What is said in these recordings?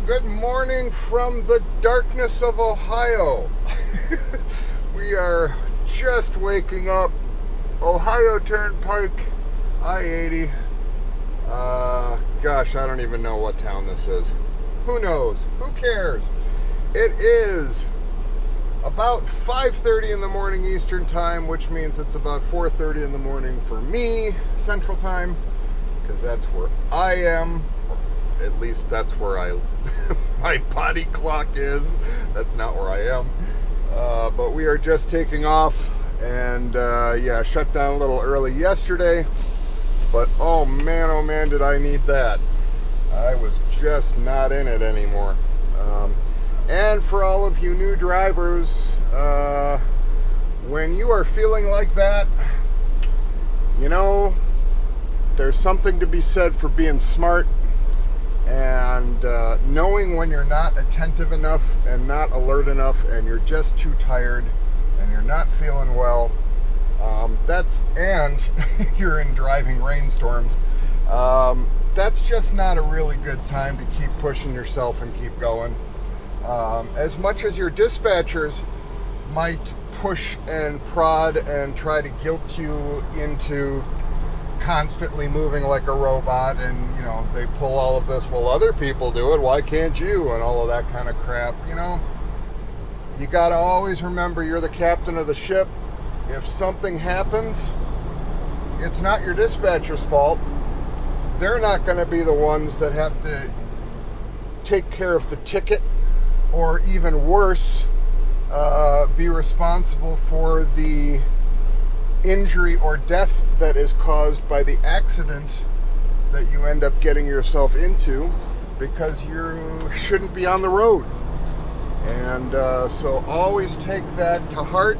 Good morning from the darkness of Ohio. We are just waking up. Ohio Turnpike, I-80. Gosh, I don't even know what town this is. Who knows? Who cares? It is about 5:30 in the morning Eastern Time, which means it's about 4:30 in the morning for me, Central Time, because that's where I am. At least that's where my body clock is. That's not where I am. But we are just taking off, and shut down a little early yesterday. But oh man, did I need that. I was just not in it anymore. And for all of you new drivers, when you are feeling like that, you know, there's something to be said for being smart and knowing when you're not attentive enough and not alert enough and you're just too tired and you're not feeling well. And you're in driving rainstorms. That's just not a really good time to keep pushing yourself and keep going. As much as your dispatchers might push and prod and try to guilt you into constantly moving like a robot, and you know, they pull all of this, well, other people do it, why can't you, and all of that kind of crap. You know, you gotta always remember you're the captain of the ship. If something happens, it's not your dispatcher's fault. They're not going to be the ones that have to take care of the ticket, or even worse, be responsible for the injury or death that is caused by the accident that you end up getting yourself into because you shouldn't be on the road. And so always take that to heart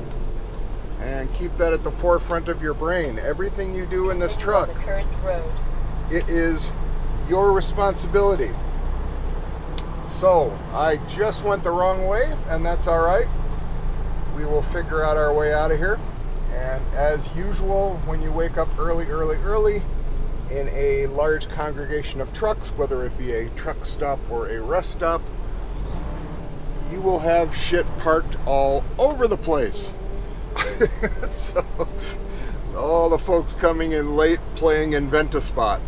and keep that at the forefront of your brain. Everything you do in this truck, it is your responsibility. So I just went the wrong way, and that's all right. We will figure out our way out of here. And as usual, when you wake up early in a large congregation of trucks, whether it be a truck stop or a rest stop, you will have shit parked all over the place. So, all the folks coming in late playing Invent a Spot.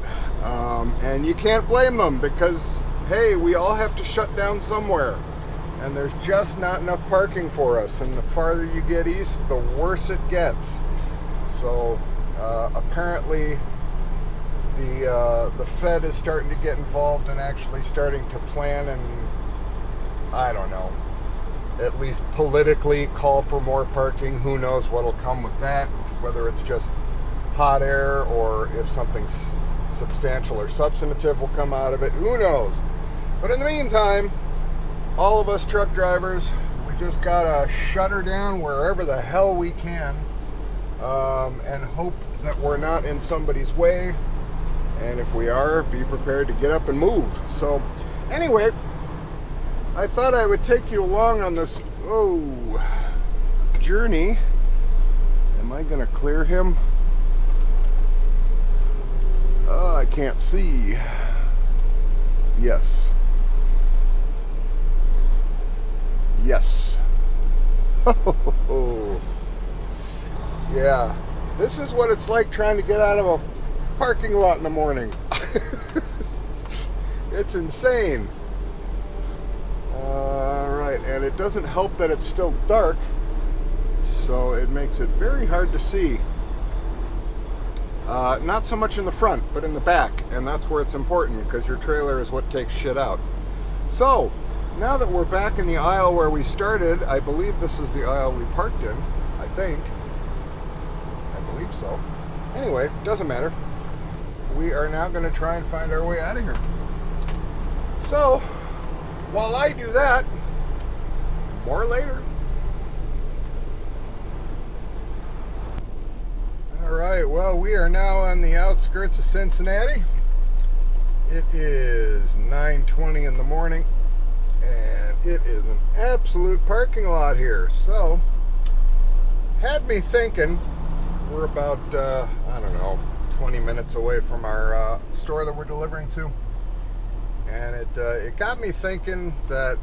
And you can't blame them because, hey, we all have to shut down somewhere. And there's just not enough parking for us. And the farther you get east, the worse it gets. So apparently the Fed is starting to get involved and actually starting to plan and, I don't know, at least politically call for more parking. Who knows what'll come with that, whether it's just hot air or if something substantial or substantive will come out of it. Who knows? But in the meantime, all of us truck drivers, we just gotta shut her down wherever the hell we can, and hope that we're not in somebody's way. And if we are, be prepared to get up and move. So anyway, I thought I would take you along on this journey. Am I gonna clear him? Oh, I can't see. Yes. Yes. Yeah. This is what it's like trying to get out of a parking lot in the morning. It's insane. Alright, and it doesn't help that it's still dark, so it makes it very hard to see. Not so much in the front, but in the back, and that's where it's important, because your trailer is what takes shit out. So, now that we're back in the aisle where we started, I believe this is the aisle we parked in, I think. I believe so. Anyway, doesn't matter. We are now going to try and find our way out of here. So, while I do that, more later. Alright, well, we are now on the outskirts of Cincinnati. It is 9:20 in the morning, and it is an absolute parking lot here. So, had me thinking, we're about, 20 minutes away from our store that we're delivering to. And it got me thinking that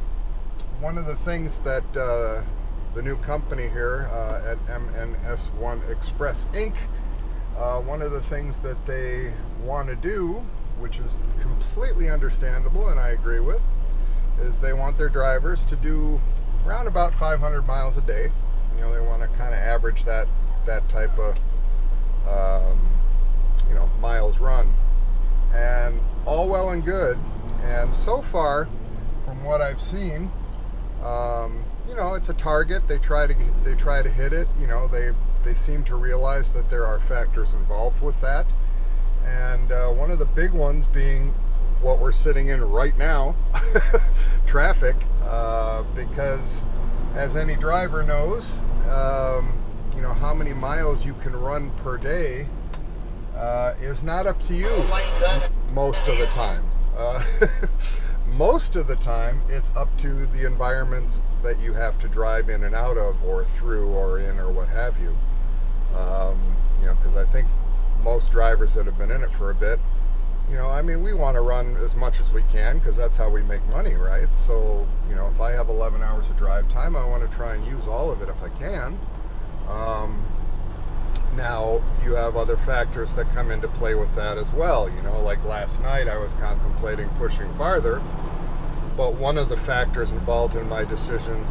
one of the things that the new company here at MNS1 Express Inc., one of the things that they want to do, which is completely understandable and I agree with, is they want their drivers to do around about 500 miles a day. You know, they want to kind of average that type of miles run, and all well and good. And so far, from what I've seen, it's a target. They try to hit it. You know, they seem to realize that there are factors involved with that, and one of the big ones being what we're sitting in right now, traffic, because as any driver knows, how many miles you can run per day is not up to you most of the time. Most of the time, it's up to the environment that you have to drive in and out of, or through, or in, or what have you. Because I think most drivers that have been in it for a bit, we want to run as much as we can because that's how we make money, right? So, if I have 11 hours of drive time, I want to try and use all of it if I can. Now, you have other factors that come into play with that as well. Like last night, I was contemplating pushing farther, but one of the factors involved in my decision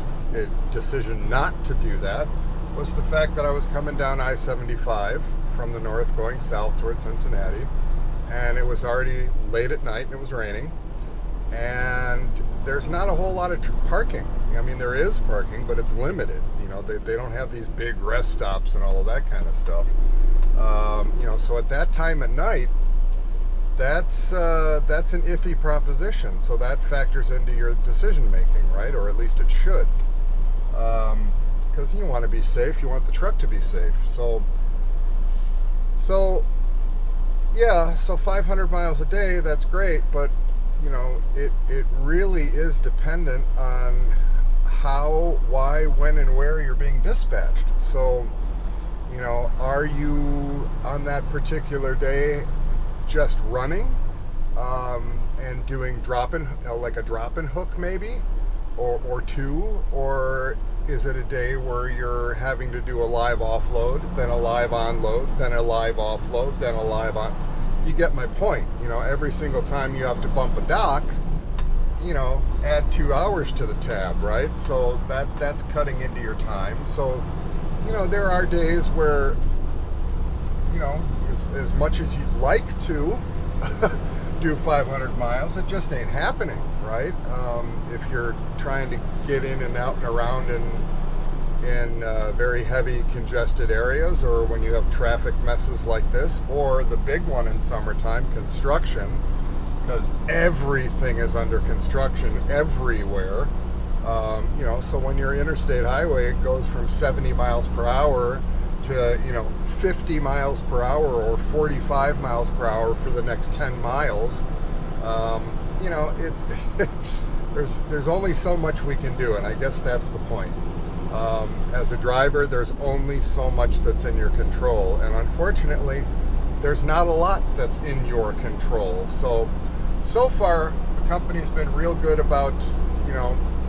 not to do that was the fact that I was coming down I-75 from the north going south towards Cincinnati, and it was already late at night and it was raining, and there's not a whole lot of parking. I mean, there is parking, but it's limited. They don't have these big rest stops and all of that kind of stuff. So at that time at night, that's an iffy proposition. So that factors into your decision making, right? Or at least it should. Because you want to be safe, you want the truck to be safe. So 500 miles a day, that's great, but it really is dependent on how, why, when, and where you're being dispatched. So, are you on that particular day just running and doing like a drop-in hook maybe, or two, or is it a day where you're having to do a live offload, then a live onload, then a live offload, then a live on? You get my point. Every single time you have to bump a dock, add 2 hours to the tab, right? So that's cutting into your time. So, there are days where, as much as you'd like to do 500 miles, it just ain't happening, right? If you're trying to get in and out and around in very heavy congested areas, or when you have traffic messes like this, or the big one in summertime, construction, because everything is under construction everywhere. So when your interstate highway goes from 70 miles per hour to 50 miles per hour or 45 miles per hour for the next 10 miles, it's there's only so much we can do, and I guess that's the point. As a driver, there's only so much that's in your control, and unfortunately, there's not a lot that's in your control. So far, the company's been real good about,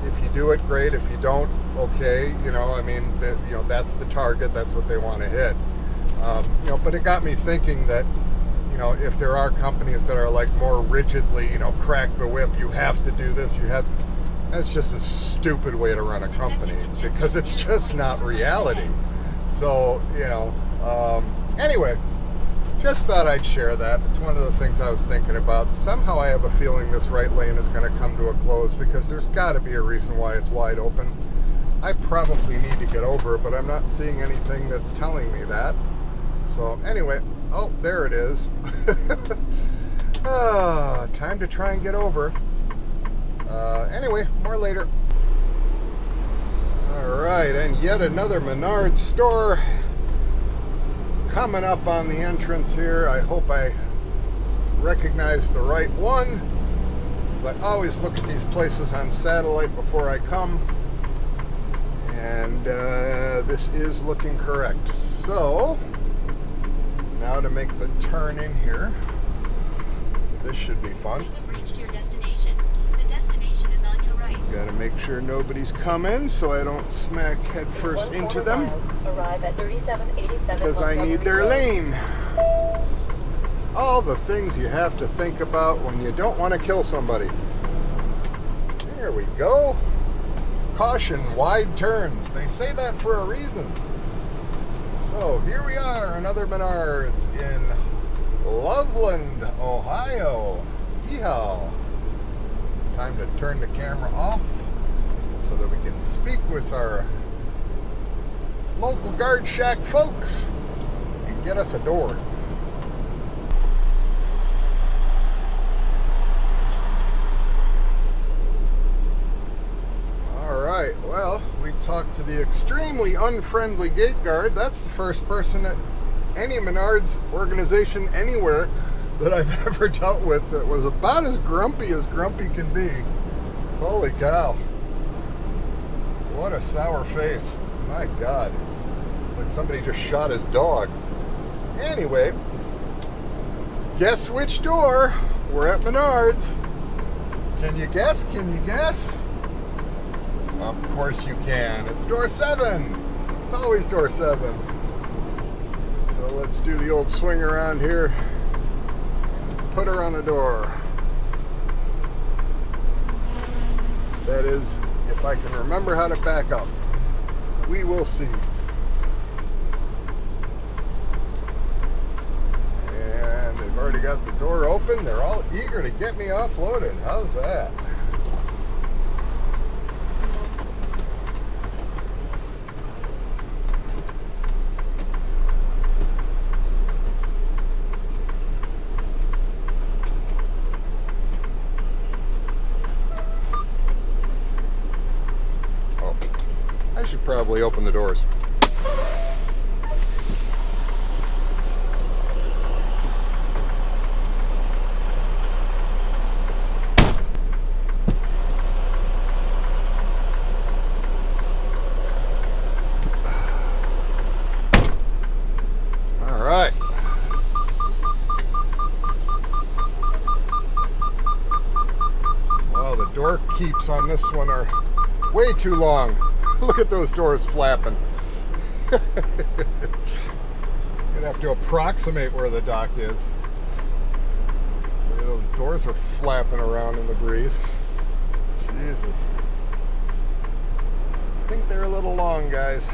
if you do it, great. If you don't, okay. That's the target. That's what they want to hit. But it got me thinking that, if there are companies that are like more rigidly, crack the whip, you have to do this, that's just a stupid way to run a company, because it's just not reality. So, anyway, just thought I'd share that. It's one of the things I was thinking about. Somehow I have a feeling this right lane is going to come to a close, because there's got to be a reason why it's wide open. I probably need to get over, but I'm not seeing anything that's telling me that. So anyway, oh, there it is. Time to try and get over. Anyway, more later. Alright, and yet another Menards store coming up on the entrance here. I hope I recognize the right one, because I always look at these places on satellite before I come, and this is looking correct. So now to make the turn in here, this should be fun. You have reached your destination. The destination is on your right. Gotta make sure nobody's coming so I don't smack head first into them. Arrive at 3787 Because I need their lane. All the things you have to think about when you don't want to kill somebody. There we go. Caution, wide turns. They say that for a reason. So here we are, another Menards in Loveland, Ohio. Yeehaw. Time to turn the camera off so that we can speak with our local guard shack folks and get us a door. Alright, well, we talked to the extremely unfriendly gate guard. That's the first person at any Menards organization anywhere that I've ever dealt with that was about as grumpy can be. Holy cow. What a sour face. My God. It's like somebody just shot his dog. Anyway, guess which door? We're at Menards. Can you guess? Can you guess? Of course you can. It's door 7. It's always door 7. So let's do the old swing around here. Put her on the door. That is, if I can remember how to back up. We will see. And they've already got the door open. They're all eager to get me offloaded. How's that? I should probably open the doors. All right. Well, the door keeps on this one are way too long. Look at those doors flapping. You'd have to approximate where the dock is. Look at those doors are flapping around in the breeze. Jesus. I think they're a little long, guys.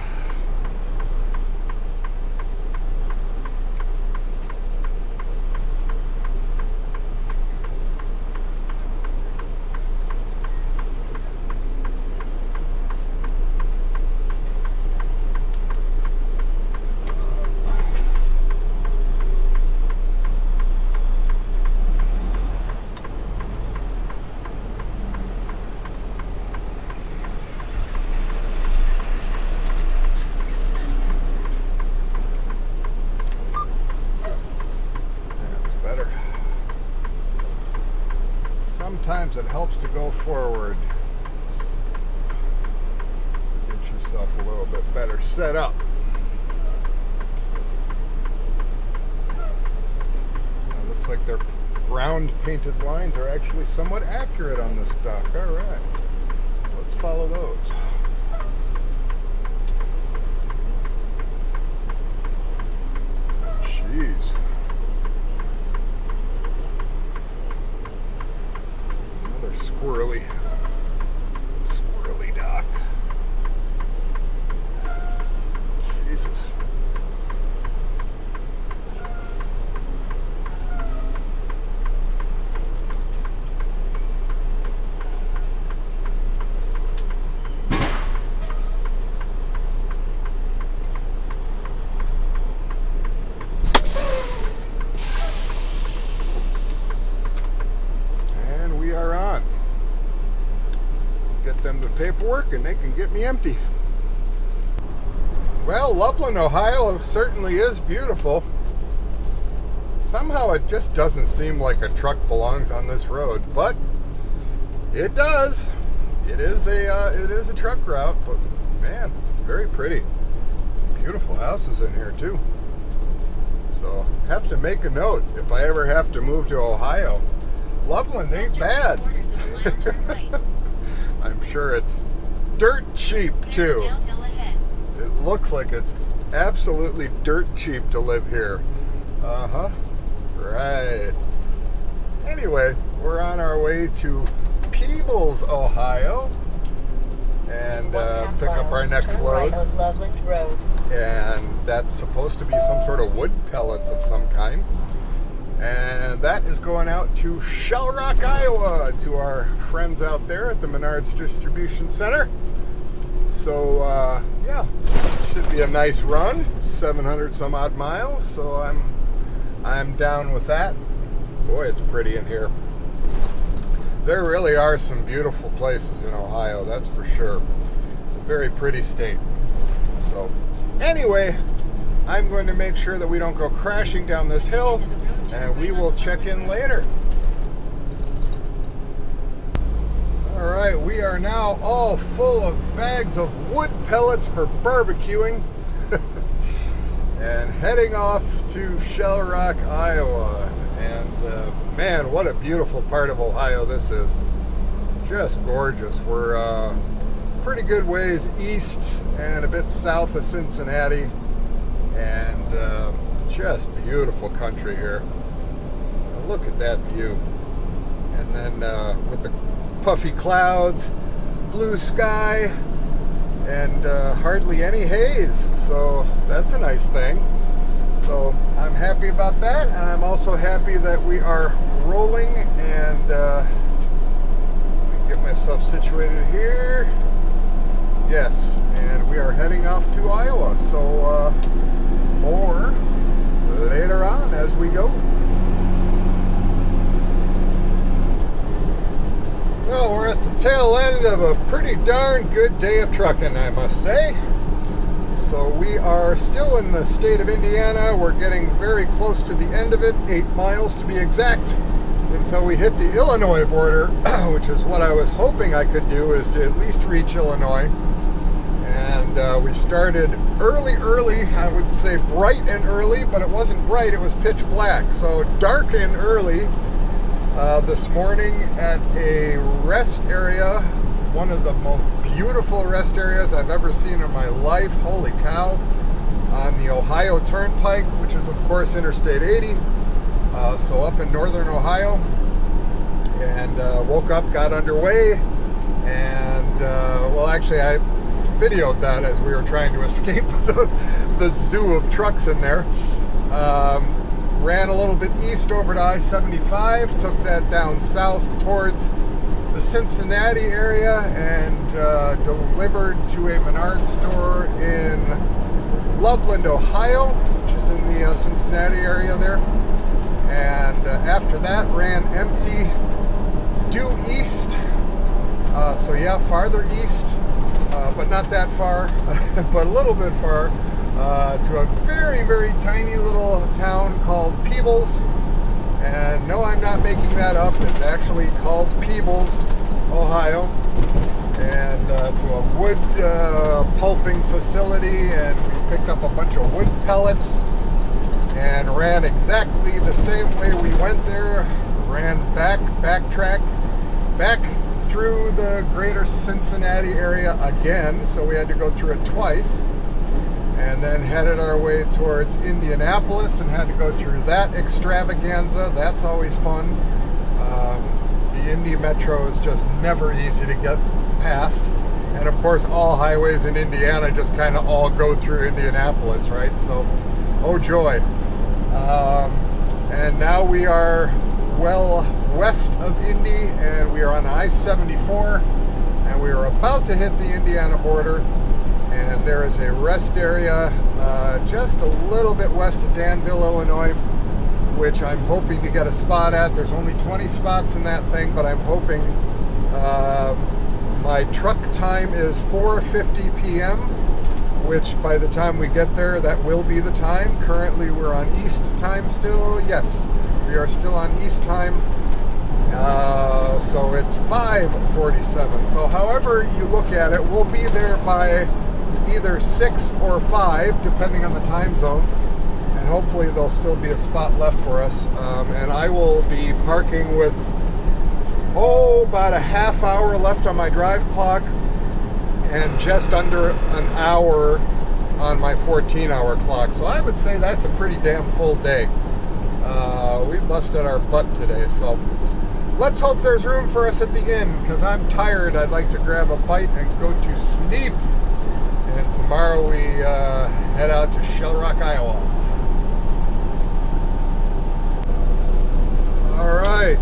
Sometimes it helps to go forward. Get yourself a little bit better set up. It looks like their ground painted lines are actually somewhat accurate on this dock. All right, let's follow those. Jeez. Squirrely dock. Jesus. And we are on. Get them the paperwork and they can get me empty. Well, Loveland, Ohio certainly is beautiful. Somehow it just doesn't seem like a truck belongs on this road, but it does. It is a truck route, but man, very pretty. Some beautiful houses in here too. So have to make a note if I ever have to move to Ohio. Loveland ain't After bad. 3/4 of a mile, turn right. I'm sure it's dirt cheap There's a too. downhill ahead. It looks like it's absolutely dirt cheap to live here. Uh-huh. Right. Anyway, we're on our way to Peebles, Ohio. And pick up our next load. Right on Loveland Road. And that's supposed to be some sort of wood pellets of some kind. And that is going out to Shell Rock, Iowa, to our friends out there at the Menards Distribution Center. So, yeah, should be a nice run. 700 some odd miles, so I'm down with that. Boy, it's pretty in here. There really are some beautiful places in Ohio, that's for sure. It's a very pretty state. So, anyway, I'm going to make sure that we don't go crashing down this hill, and we will check in later. All right, we are now all full of bags of wood pellets for barbecuing and heading off to Shell Rock, Iowa. And man, what a beautiful part of Ohio this is. Just gorgeous. We're pretty good ways east and a bit south of Cincinnati, and just beautiful country here. Now look at that view. And then with the puffy clouds, blue sky, and hardly any haze, so that's a nice thing. So I'm happy about that, and I'm also happy that we are rolling, and let me get myself situated here. Yes, and we are heading off to Iowa, so more later on as we go. Well, we're at the tail end of a pretty darn good day of trucking, I must say. So we are still in the state of Indiana. We're getting very close to the end of it, 8 miles to be exact, until we hit the Illinois border, which is what I was hoping I could do, is to at least reach Illinois. And we started early, I would say bright and early, but it wasn't bright, it was pitch black. So dark and early this morning at a rest area, one of the most beautiful rest areas I've ever seen in my life. Holy cow. On the Ohio Turnpike, which is of course Interstate 80. So up in northern Ohio. And woke up, got underway, and well, actually I videoed that as we were trying to escape the zoo of trucks in there. Ran a little bit east over to I-75, took that down south towards the Cincinnati area, and delivered to a Menards store in Loveland, Ohio, which is in the Cincinnati area there. And after that, ran empty due east. So yeah, farther east, but not that far, but a little bit far, to a very, very tiny little town called Peebles. And no, I'm not making that up. It's actually called Peebles, Ohio. And to a wood pulping facility, and we picked up a bunch of wood pellets and ran exactly the same way we went there. Ran backtrack back through the greater Cincinnati area again, so we had to go through it twice. And then headed our way towards Indianapolis and had to go through that extravaganza. That's always fun. The Indy Metro is just never easy to get past. And of course, all highways in Indiana just kind of all go through Indianapolis, right? So, oh joy. And now we are well west of Indy, and we are on I-74, and we are about to hit the Indiana border. And there is a rest area just a little bit west of Danville, Illinois, which I'm hoping to get a spot at. There's only 20 spots in that thing, but I'm hoping my truck time is 4:50 p.m., which by the time we get there, that will be the time. Currently, we're on East time still. Yes, we are still on East time. So it's 5:47. So however you look at it, we'll be there by either 6 or 5, depending on the time zone, and hopefully there'll still be a spot left for us. And I will be parking with about a half hour left on my drive clock and just under an hour on my 14-hour clock. So I would say that's a pretty damn full day. We busted our butt today, so let's hope there's room for us at the inn, because I'm tired. I'd like to grab a bite and go to sleep. And tomorrow we head out to Shell Rock, Iowa. All right.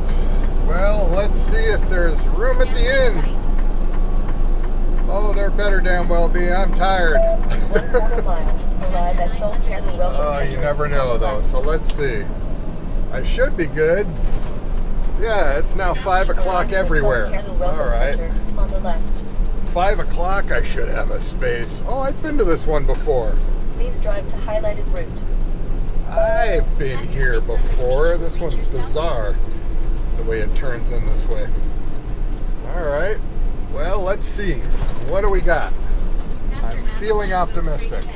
Well, let's see if there's room at the inn. Oh, there better damn well be. I'm tired. 1/4 mile. Arrive at Salt Canyon Welcome Oh, Center. you never know, though. So let's see. I should be good. Yeah, it's now 5 o'clock everywhere. All right. On the left. 5 o'clock, I should have a space. Oh, I've been to this one before. Please drive to highlighted route. I've been here before. This one's bizarre, the way it turns in this way. All right. Well, let's see. What do we got? I'm feeling optimistic.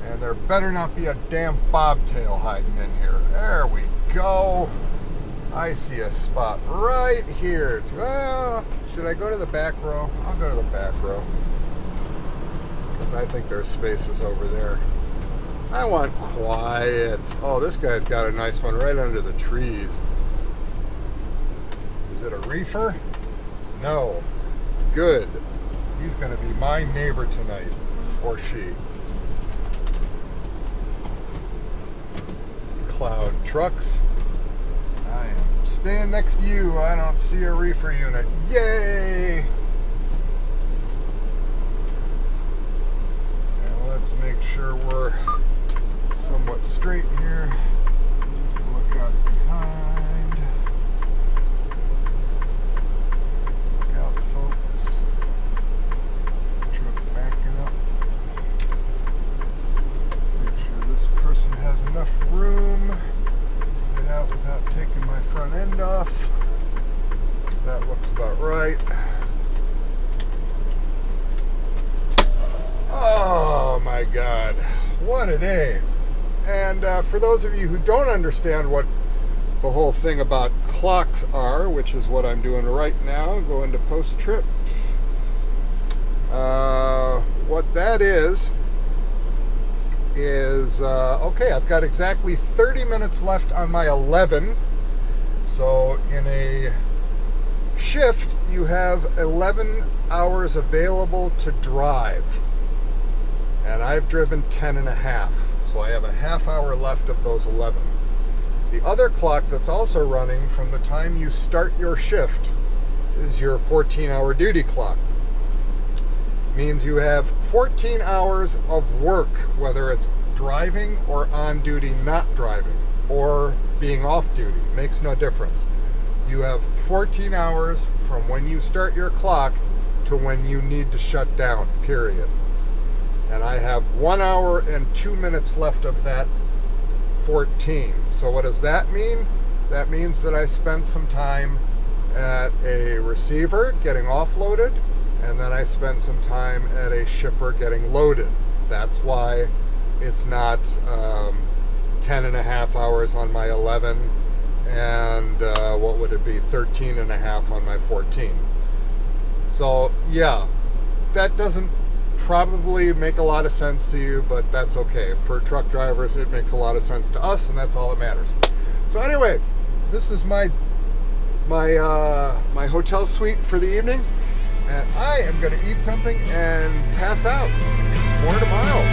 And there better not be a damn bobtail hiding in here. There we go. I see a spot right here. Should I go to the back row? I'll go to the back row, because I think there's spaces over there. I want quiet. Oh, this guy's got a nice one right under the trees. Is it a reefer? No. Good. He's going to be my neighbor tonight. Or she. Cloud trucks. I am staying next to you. I don't see a reefer unit. Yay! And let's make sure we're somewhat straight here. Look out behind. Look out, folks. Truck backing up. Make sure this person has enough room to get out without taking my front end off. That looks about right. Oh my God, what a day. And for those of you who don't understand what the whole thing about clocks are, which is what I'm doing right now, going to post-trip. What that is okay, I've got exactly 30 minutes left on my 11. So in a shift, you have 11 hours available to drive. And I've driven 10 and a half. So I have a half hour left of those 11. The other clock that's also running from the time you start your shift is your 14-hour duty clock. Means you have 14 hours of work, whether it's driving or on duty not driving, or being off duty. Makes no difference. You have 14 hours from when you start your clock to when you need to shut down, period. And I have 1 hour and 2 minutes left of that 14. So what does that mean? That means that I spent some time at a receiver getting offloaded, and then I spent some time at a shipper getting loaded. That's why it's not 10 and a half hours on my 11 and what would it be, 13 and a half on my 14. So yeah, that doesn't probably make a lot of sense to you, but that's okay. For truck drivers, it makes a lot of sense to us, and that's all that matters. So anyway, this is my hotel suite for the evening, and I am going to eat something and pass out. More tomorrow.